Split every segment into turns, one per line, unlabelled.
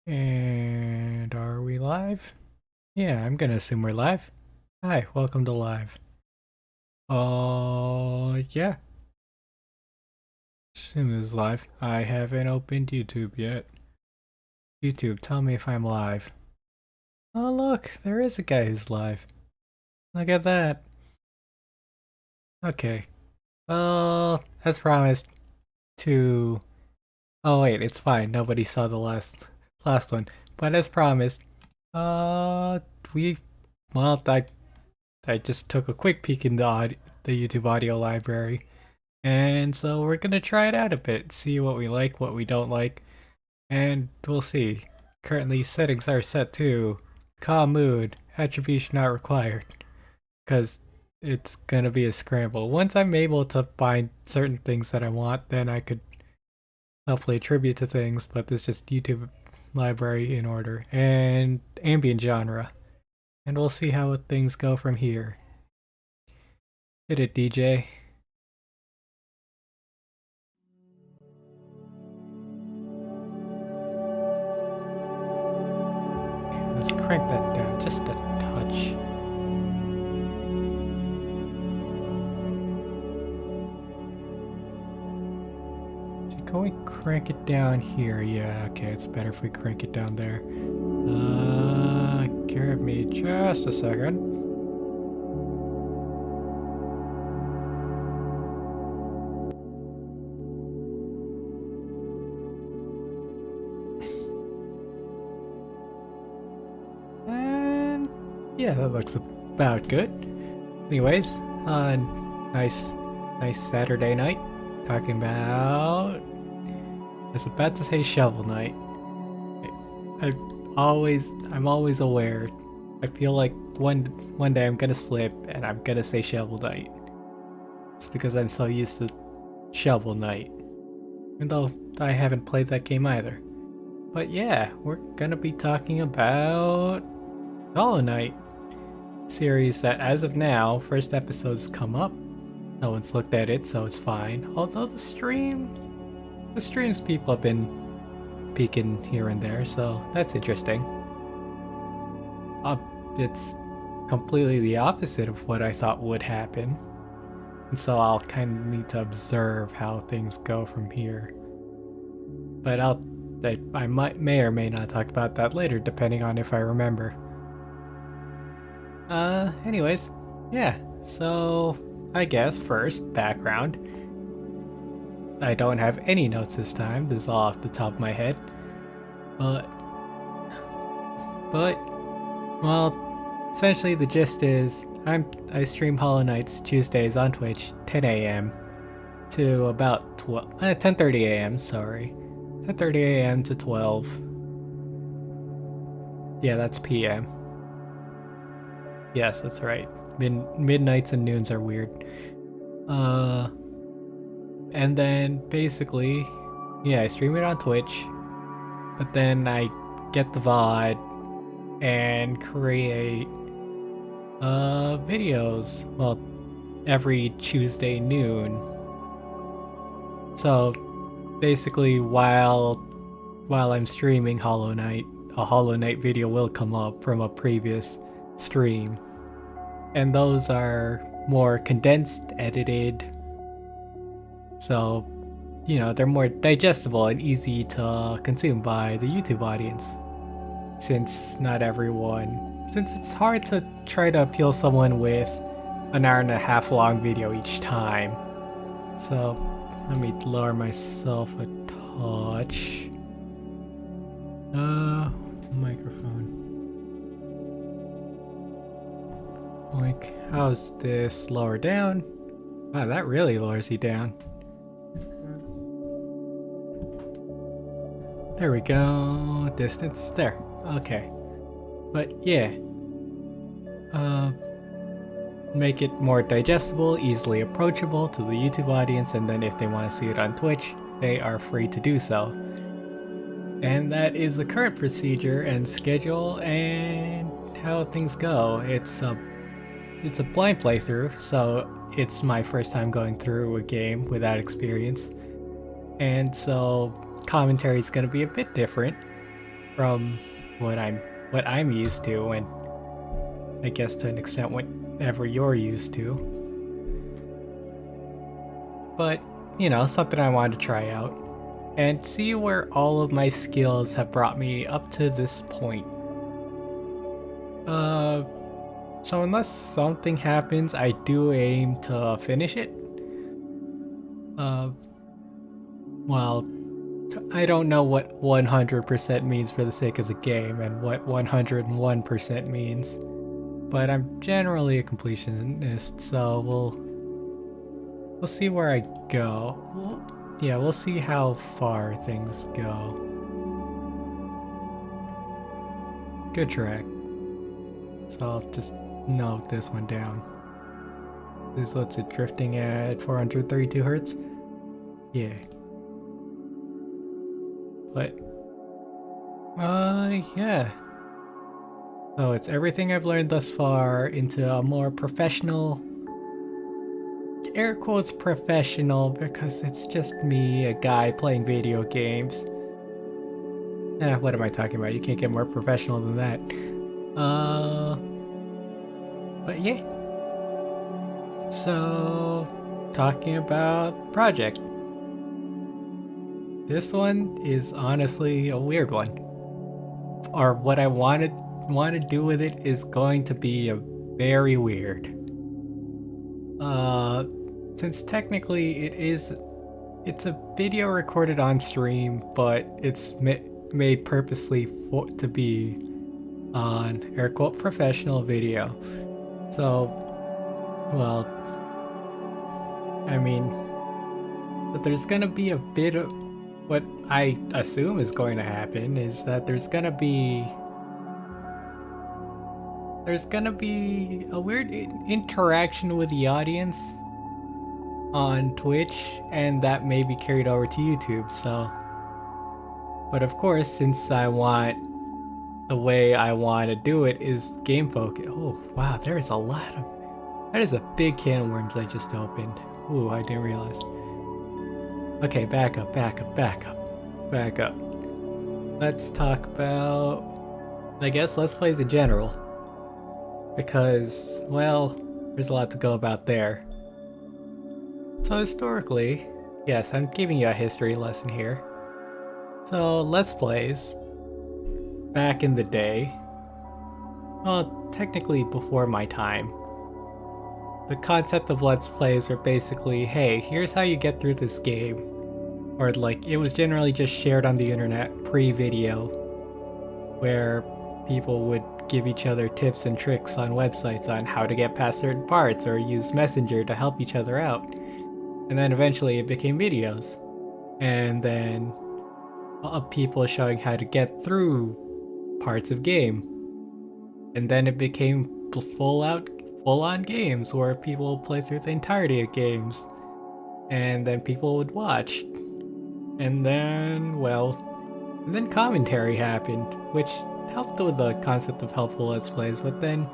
And are we live? Yeah, I'm gonna assume we're live. Hi, welcome to live. Yeah, assume this is live. I haven't opened YouTube yet. YouTube, tell me if I'm live. Oh look, there is a guy who's live. Look at that. Okay. Well, as promised to... Oh wait, it's fine. Nobody saw the last one. But as promised, uh, we... Well, I just took a quick peek in the YouTube audio library. And so we're gonna try it out a bit, see what we like, what we don't like, and we'll see. Currently settings are set to calm mood, attribution not required, because it's gonna be a scramble. Once I'm able to find certain things that I want, then I could hopefully attribute to things, but this is just YouTube library in order, and ambient genre. And we'll see how things go from here. Hit it, DJ. Let's crank that down just a touch. Can we crank it down here? Yeah, okay, it's better if we crank it down there. Give me just a second. And yeah, that looks about good. Anyways, nice Saturday night. Talking about... I was about to say shovel night. I'm always aware. I feel like one day I'm gonna slip and I'm gonna say shovel night. It's because I'm so used to shovel night. Even though I haven't played that game either. But yeah, we're gonna be talking about Hollow Knight series that as of now, first episode's come up. No one's looked at it, so it's fine. Although the streams people have been peeking here and there, so that's interesting. It's completely the opposite of what I thought would happen. And so I'll kind of need to observe how things go from here. But I may or may not talk about that later, depending on if I remember. Anyways, yeah, so I guess first, background. I don't have any notes this time, this is all off the top of my head. But, well, essentially the gist is, I stream Hollow Knights Tuesdays on Twitch, 10 a.m. to about 10:30 a.m. Sorry, 10:30 a.m. to 12. Yeah, that's p.m. Yes, that's right. Midnights and noons are weird. And then basically, yeah, I stream it on Twitch, but then I get the VOD and create videos. Well, every Tuesday noon. So basically, while I'm streaming Hollow Knight, a Hollow Knight video will come up from a previous stream, and those are more condensed, edited. So, you know, they're more digestible and easy to consume by the YouTube audience. Since it's hard to try to appeal someone with an hour and a half long video each time. So, let me lower myself a touch. Microphone. Like, how's this lower down? Wow, that really lowers you down. There we go. Distance. There. Okay. But yeah. Make it more digestible, easily approachable to the YouTube audience, and then if they want to see it on Twitch, they are free to do so. And that is the current procedure and schedule and how things go. It's a blind playthrough, so it's my first time going through a game without experience. And so commentary is going to be a bit different. from what I'm used to, and I guess to an extent whatever you're used to. But, something I wanted to try out and see where all of my skills have brought me up to this point. So unless something happens, I do aim to finish it. Well, I don't know what 100% means for the sake of the game and what 101% means, but I'm generally a completionist, so we'll see where I go. We'll see how far things go. Good track. So I'll just note this one down. This is what's it drifting at 432 hertz? Yeah. But yeah. So it's everything I've learned thus far into a more professional, air quotes professional, because it's just me, a guy playing video games. What am I talking about? You can't get more professional than that. But yeah. So, talking about project. This one is honestly a weird one. Or what I want to do with it is going to be a very weird. Since technically it's a video recorded on stream, but it's made purposely to be on air quote professional video. So, well, I mean, but there's gonna be a bit of what I assume is going to happen is that there's gonna be a weird interaction with the audience on Twitch, and that may be carried over to YouTube. So, but of course, since the way I want to do it is game focus. Oh wow, that is a big can of worms I just opened. Ooh, I didn't realize. Okay, back up. Let's talk about, I guess, Let's Plays in general. Because, well, there's a lot to go about there. So historically, yes, I'm giving you a history lesson here. So, Let's Plays, back in the day, well, technically before my time, the concept of Let's Plays were basically, hey, here's how you get through this game. Or like, it was generally just shared on the internet pre-video, where people would give each other tips and tricks on websites on how to get past certain parts, or use Messenger to help each other out. And then eventually it became videos. And then people showing how to get through parts of game. And then it became full-on games where people play through the entirety of games, and then people would watch, and then commentary happened, which helped with the concept of helpful Let's Plays, but then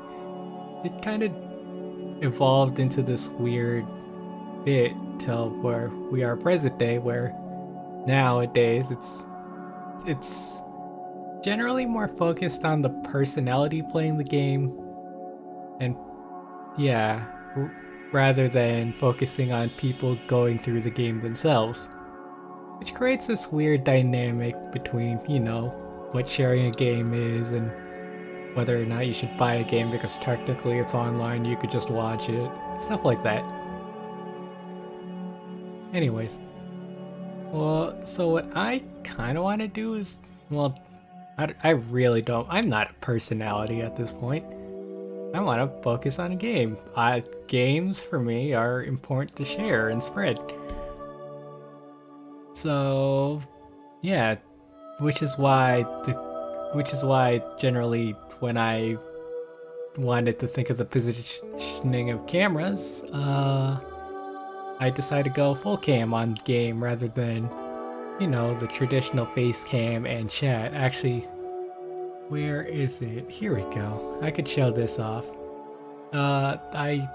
it kind of evolved into this weird bit till where we are present day, where nowadays it's generally more focused on the personality playing the game, and rather than focusing on people going through the game themselves. Which creates this weird dynamic between, what sharing a game is and whether or not you should buy a game because technically it's online, you could just watch it, stuff like that. Anyways, well, so what I kind of want to do is, well, I really don't, I'm not a personality at this point. I want to focus on a game. Games for me are important to share and spread. So, yeah, which is why generally when I wanted to think of the positioning of cameras, I decided to go full cam on game rather than, the traditional face cam and chat. Actually, where is it? Here we go. I could show this off. I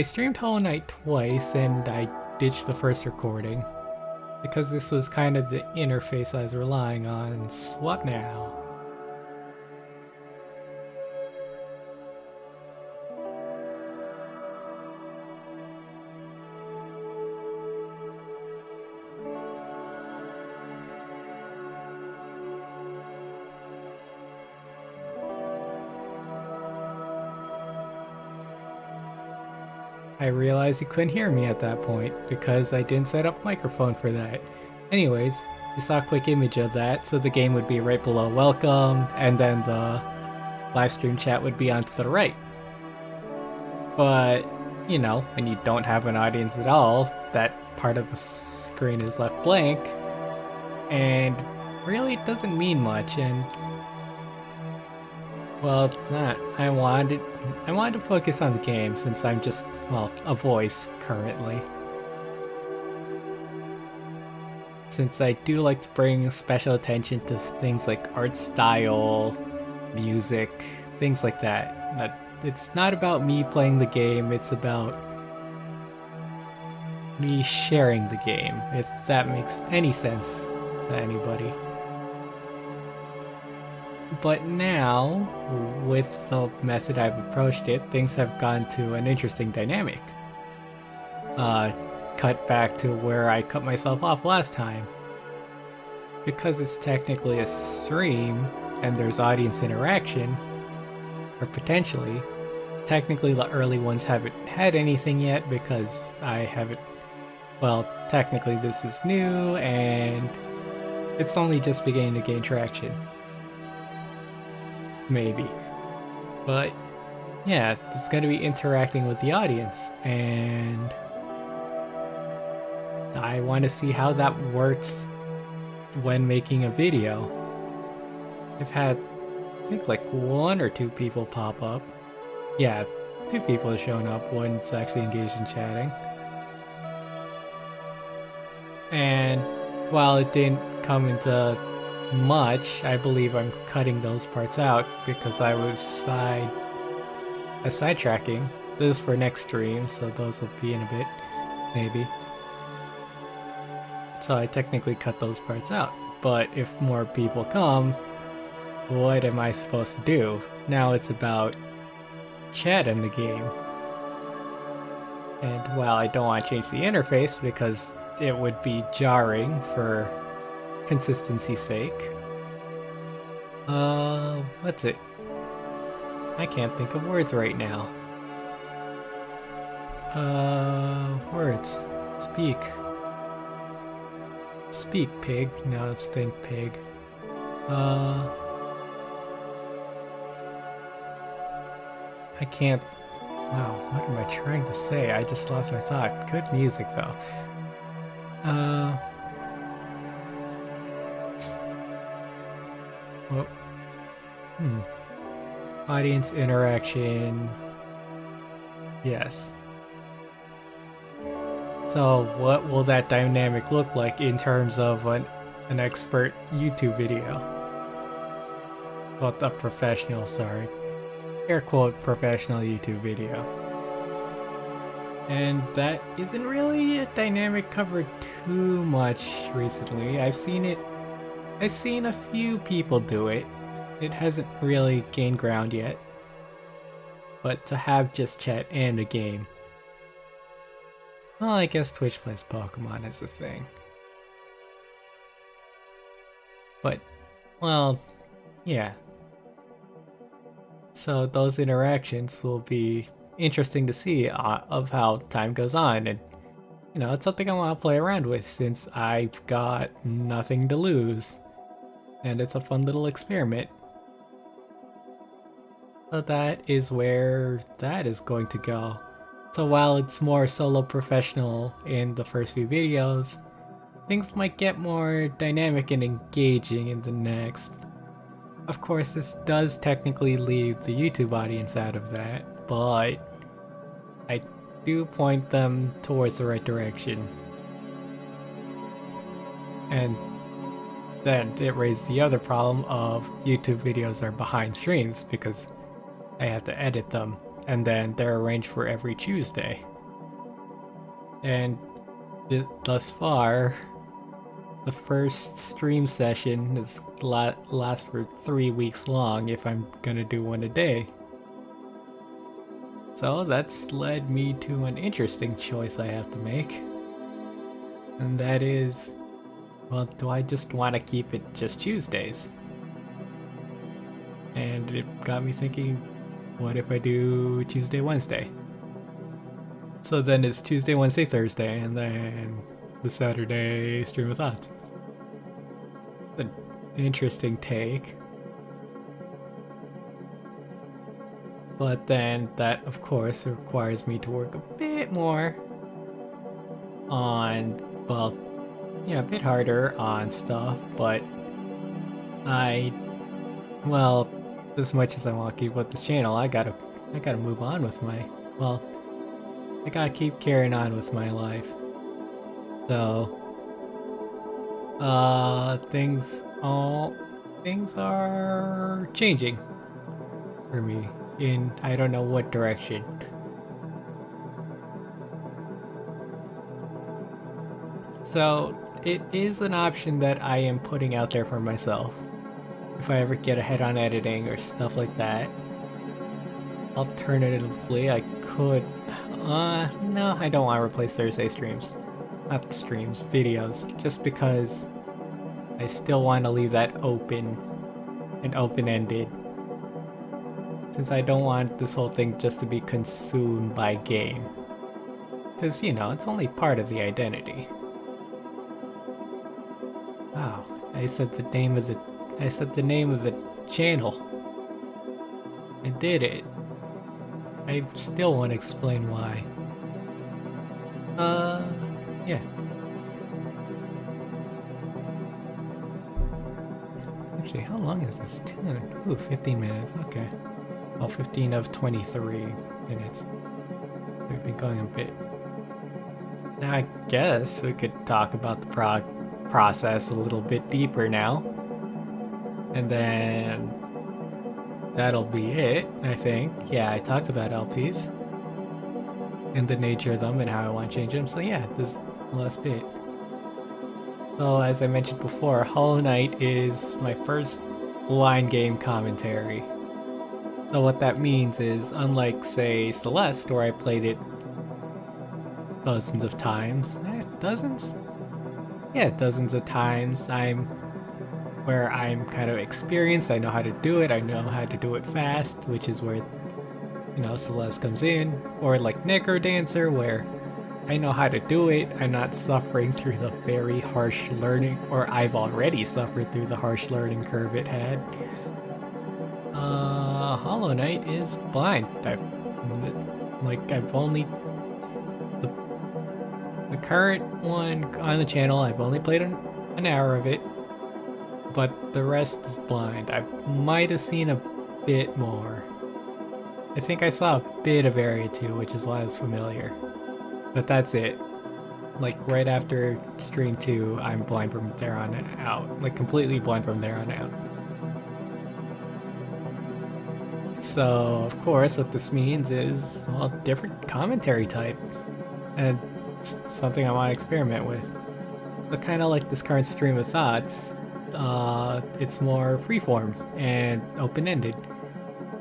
streamed Hollow Knight twice, and I ditched the first recording. because this was kind of the interface I was relying on. Swap now. I realized you couldn't hear me at that point because I didn't set up microphone for that. Anyways, you saw a quick image of that, so the game would be right below welcome, and then the live stream chat would be on to the right. But, you know, when you don't have an audience at all, that part of the screen is left blank, and really it doesn't mean much, and well, not. I wanted to focus on the game since I'm just, well, a voice currently. Since I do like to bring special attention to things like art style, music, things like that. It's not about me playing the game, it's about me sharing the game, if that makes any sense to anybody. But now, with the method I've approached it, things have gone to an interesting dynamic. Cut back to where I cut myself off last time. Because it's technically a stream, and there's audience interaction, or potentially, technically the early ones haven't had anything yet because I haven't, well, technically this is new, and it's only just beginning to gain traction. Maybe. But yeah, it's going to be interacting with the audience, and I want to see how that works when making a video. I've had, I think, like 1 or 2 people pop up. Yeah, 2 people have shown up, one's actually engaged in chatting. And while it didn't come into much, I believe I'm cutting those parts out because I was sidetracking. This is for next stream, so those will be in a bit, maybe. So I technically cut those parts out. But if more people come, what am I supposed to do? Now it's about chat in the game. And while I don't want to change the interface because it would be jarring for consistency's sake. What's it? I can't think of words right now. Words. Speak. Speak, pig. No, it's think, pig. I can't... Wow, what am I trying to say? I just lost my thought. Good music, though. Well, audience interaction. Yes. So what will that dynamic look like in terms of an expert YouTube video? Well, a professional, sorry. Air quote professional YouTube video. And that isn't really a dynamic covered too much recently. I've seen a few people do it. It hasn't really gained ground yet. But to have just chat and a game. Well, I guess Twitch plays Pokemon as a thing. But, well, yeah. So those interactions will be interesting to see of how time goes on, and you know, it's something I want to play around with since I've got nothing to lose, and it's a fun little experiment. So that is where that is going to go. So while it's more solo professional in the first few videos, things might get more dynamic and engaging in the next. Of course, this does technically leave the YouTube audience out of that, but I do point them towards the right direction. And then it raised the other problem of YouTube videos are behind streams because I have to edit them, and then they're arranged for every Tuesday. And thus far, the first stream session is last for 3 weeks long if I'm gonna do one a day. So that's led me to an interesting choice I have to make. And that is, well, do I just want to keep it just Tuesdays? And it got me thinking, what if I do Tuesday, Wednesday? So then it's Tuesday, Wednesday, Thursday, and then the Saturday stream of thoughts. An interesting take. But then that, of course, requires me to work a bit more on, well, yeah, a bit harder on stuff, but well, as much as I want to keep with this channel, I gotta move on with my, well, I gotta keep carrying on with my life. So, things are changing for me in I don't know what direction. So, it is an option that I am putting out there for myself. If I ever get ahead on editing or stuff like that. Alternatively, I could... no, I don't want to replace Thursday streams. Not streams, videos. Just because I still want to leave that open and open-ended. Since I don't want this whole thing just to be consumed by game. Because, you know, it's only part of the identity. Wow, I said the name of the channel. I did it. I still want to explain why. Yeah. Actually, how long is this tune? Ooh, 15 minutes, okay. Well, 15 of 23 minutes. We've been going a bit. Now, I guess we could talk about the process a little bit deeper now. And then that'll be it, I think. Yeah, I talked about LPs and the nature of them and how I want to change them. So yeah, this last bit. So as I mentioned before, Hollow Knight is my first blind game commentary. So what that means is, unlike say Celeste, where I played it dozens of times, dozens? Yeah, dozens of times. Where I'm kind of experienced, I know how to do it, I know how to do it fast, which is where, you know, Celeste comes in. Or like Necrodancer, where I know how to do it, I'm not suffering through the very harsh learning, or I've already suffered through the harsh learning curve it had. Hollow Knight is blind. I've only... The current one on the channel, I've only played an hour of it. But the rest is blind. I might have seen a bit more. I think I saw a bit of Area 2, which is why I was familiar. But that's it. Like, right after Stream 2, I'm blind from there on out. Like, completely blind from there on out. So, of course, what this means is, well, different commentary type. And it's something I want to experiment with. But kind of like this current stream of thoughts, it's more freeform and open-ended.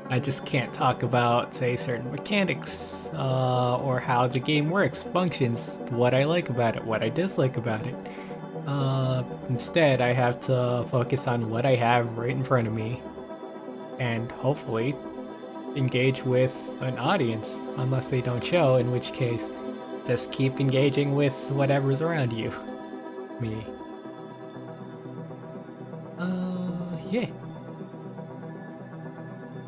I just can't talk about, say, certain mechanics, or how the game works, functions, what I like about it, what I dislike about it. Instead, I have to focus on what I have right in front of me, and hopefully engage with an audience, unless they don't show, in which case, just keep engaging with whatever's around you. Me. Yeah.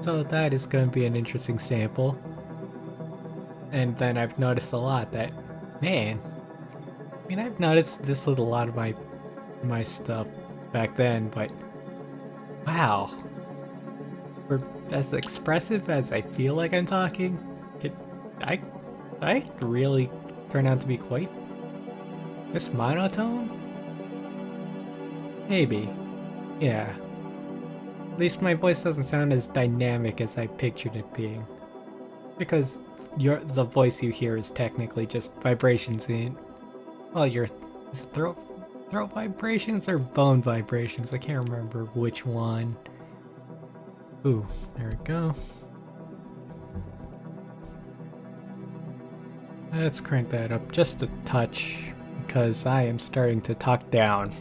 So that is going to be an interesting sample. And then I've noticed a lot that, man, I mean, I've noticed this with a lot of my stuff back then, but wow. For as expressive as I feel like I'm talking, I really turn out to be quite this monotone? Maybe. Yeah. At least my voice doesn't sound as dynamic as I pictured it being. Because the voice you hear is technically just vibrations in, well, your throat. throat vibrations or bone vibrations. I can't remember which one. Ooh, there we go. Let's crank that up just a touch because I am starting to talk down.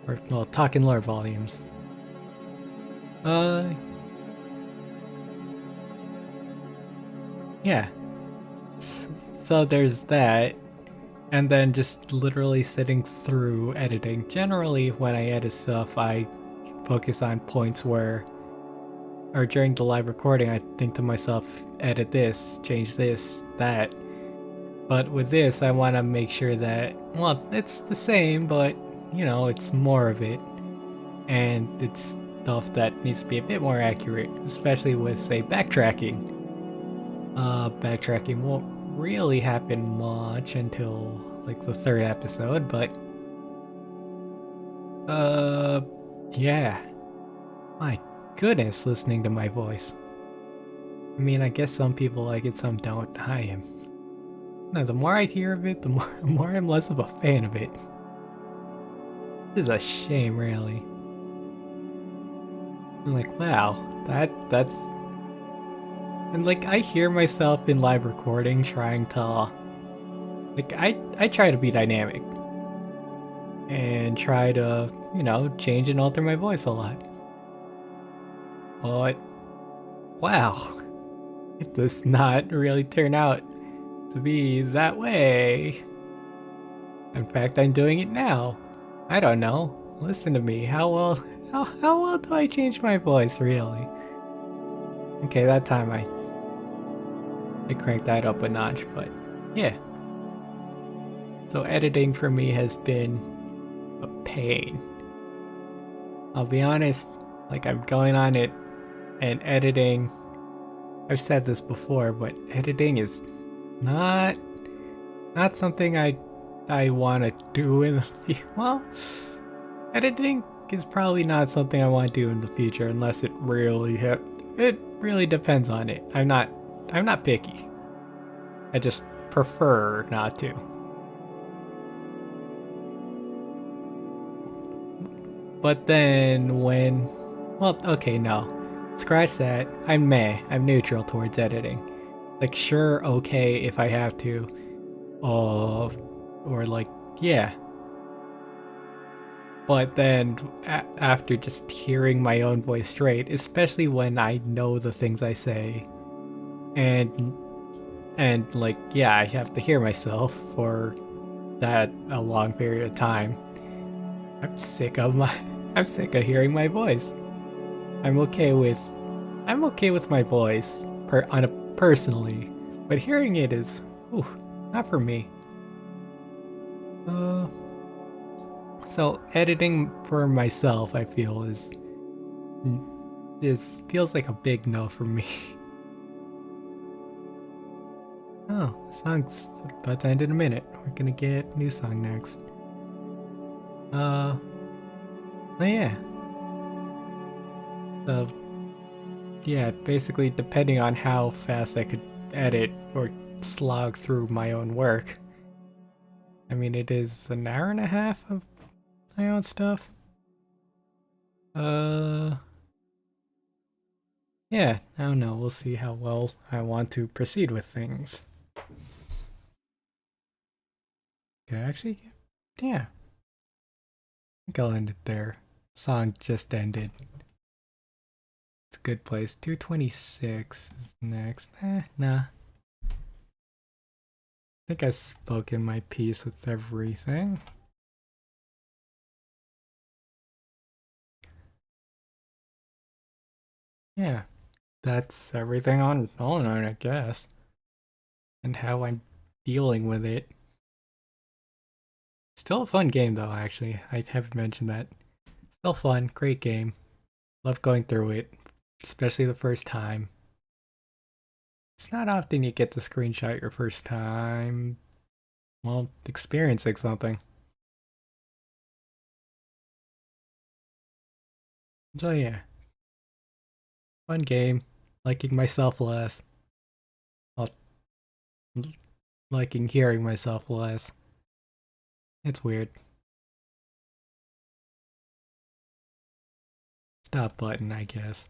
Or, well, talk in lower volumes. Yeah. So there's that. And then just literally sitting through editing. Generally, when I edit stuff, I focus on points where, or during the live recording, I think to myself, edit this, change this, that. But with this, I want to make sure that, well, it's the same, but, you know, it's more of it. And it's stuff that needs to be a bit more accurate, especially with, say, backtracking. Backtracking won't really happen much until, like, the third episode, but, yeah. My goodness, listening to my voice. I mean, I guess some people like it, some don't. I am. No, the more I hear of it, the more I'm less of a fan of it. It's a shame, really. I'm like, wow, that's... And like, I hear myself in live recording trying to... Like, I try to be dynamic. And try to, you know, change and alter my voice a lot. But, wow, it does not really turn out to be that way. In fact, I'm doing it now. I don't know. Listen to me. How well do I change my voice, really? Okay, that time I cranked that up a notch, but yeah. So editing for me has been a pain. I'll be honest, like I'm going on it and editing. I've said this before, but editing is not something I want to do in the well, editing is probably not something I want to do in the future unless it really depends on it. I'm not picky. I just prefer not to. But then when, well, okay, no. Scratch that. I'm neutral towards editing. Like, sure, okay if I have to. Or like, yeah. But then after just hearing my own voice straight, especially when I know the things I say, and like, yeah, I have to hear myself for that a long period of time. I'm sick of hearing my voice. I'm okay with my voice personally, but hearing it is, ooh, not for me. So editing for myself, I feel is feels like a big no for me. Oh, the song's about to end in a minute. We're gonna get a new song next. Oh yeah. So yeah, basically depending on how fast I could edit or slog through my own work. I mean, it is an hour and a half of my own stuff. Yeah, I don't know. We'll see how well I want to proceed with things. Okay, actually, yeah. I think I'll end it there. Song just ended. It's a good place. 226 is next. Nah. I think I've spoken my piece with everything. Yeah, that's everything on Hollow Knight, I guess. And how I'm dealing with it. Still a fun game, though, actually. I haven't mentioned that. Still fun, great game. Love going through it, especially the first time. It's not often you get to screenshot your first time, well, experiencing something. So yeah, fun game. Liking myself less. Well, liking hearing myself less. It's weird. stop button, I guess.